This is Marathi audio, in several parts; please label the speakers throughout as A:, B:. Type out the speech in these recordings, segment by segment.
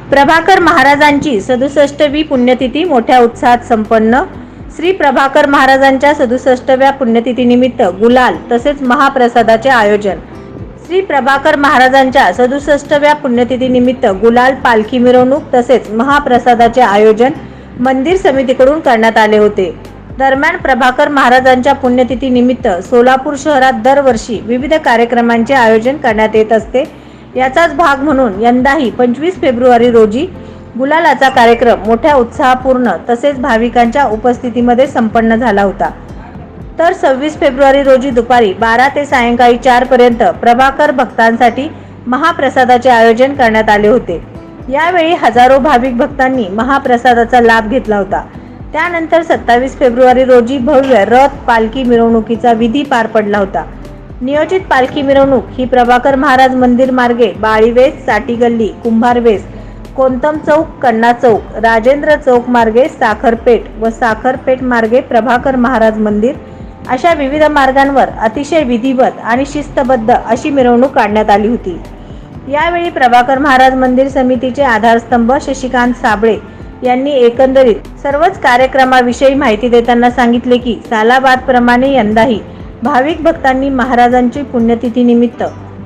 A: प्रभाकर महाराजांची 67वी पुण्यतिथी मोठ्या उत्साहात संपन्न। श्री प्रभाकर महाराजांच्या 67व्या पुण्यतिथीनिमित्त गुलाल तसेच महाप्रसादाचे आयोजन। श्री प्रभाकर महाराजांच्या 67व्या पुण्यतिथीनिमित्त गुलाल पालखी मिरवणूक तसेच महाप्रसादाचे आयोजन मंदिर समितीकडून करण्यात आले होते। दरम्यान प्रभाकर महाराजांच्या पुण्यतिथीनिमित्त सोलापूर शहरात दरवर्षी विविध कार्यक्रमांचे आयोजन करण्यात येत असते। याचाच भाग म्हणून यंदाही 25 फेब्रुवारी रोजी गुलालाचा कार्यक्रम मोठ्या उत्साहपूर्ण तसेच भाविकांच्या उपस्थितीमध्ये संपन्न झाला होता। तर 26 फेब्रुवारी रोजी दुपारी 12 ते सायंकाळी 4 पर्यंत प्रभाकर भक्तांसाठी महाप्रसादाचे आयोजन करण्यात आले होते। यावेळी हजारो भाविक भक्तांनी महाप्रसादाचा लाभ घेतला होता। त्यानंतर 27 फेब्रुवारी रोजी भव्य रथ पालखी मिरवणुकीचा विधी पार पडला होता। नियोजित पालखी मिरवणूक ही प्रभाकर महाराज मंदिर मार्गे बाळीवेस, साटी गल्ली, कुंभारवेस, कोंतम चौक, कन्ना चौक, राजेंद्र चौक मार्गे साखरपेठ व साखरपेठ मार्गे प्रभाकर महाराज मंदिर अशा विविध मार्गांवर अतिशय विधिवत आणि शिस्तबद्ध अशी मिरवणूक काढण्यात आली होती। यावेळी प्रभाकर महाराज मंदिर समितीचे आधारस्तंभ शशिकांत साबळे यांनी एकंदरीत सर्वच कार्यक्रमाविषयी माहिती देताना सांगितले की सालाबाद प्रमाणे यंदाही भाविक भक्तांनी महाराजांची पुण्यतिथी निमित्त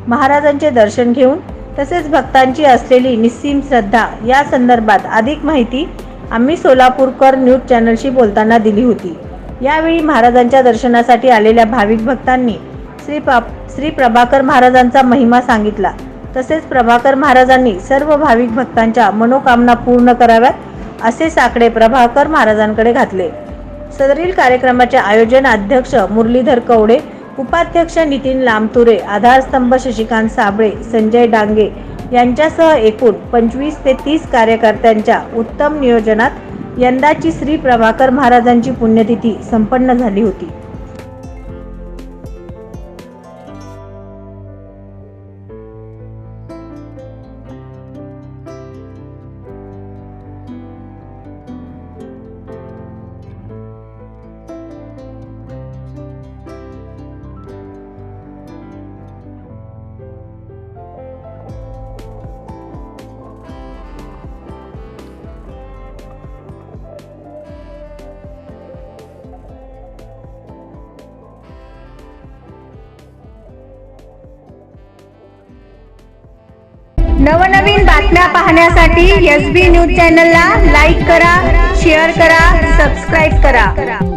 A: महाराजांचे दर्शन घेऊन तसेच भक्तांची असलेली निस्सीम श्रद्धा या संदर्भात अधिक माहिती आम्ही सोलापूरकर न्यूज चॅनलशी बोलताना दिली होती। यावेळी महाराजांच्या दर्शनासाठी आलेल्या भाविक भक्तांनी श्री प्रभाकर महाराजांचा महिमा सांगितला। तसेच प्रभाकर महाराजांनी सर्व भाविक भक्तांच्या मनोकामना पूर्ण कराव्यात असे साकडे प्रभाकर महाराजांकडे घातले। सदरील कार्यक्रमाचे आयोजन अध्यक्ष मुरलीधर कवडे, उपाध्यक्ष नितीन लामतुरे, आधारस्तंभ शशिकांत साबळे, संजय डांगे यांच्यासह एकूण 25 ते 30 कार्यकर्त्यांच्या उत्तम नियोजनात यंदाची श्री प्रभाकर महाराजांची पुण्यतिथी संपन्न झाली होती। नवनवीन बातम्या पाहण्यासाठी SB न्यूज चॅनलला लाईक करा, शेअर करा, सबस्क्राईब करा।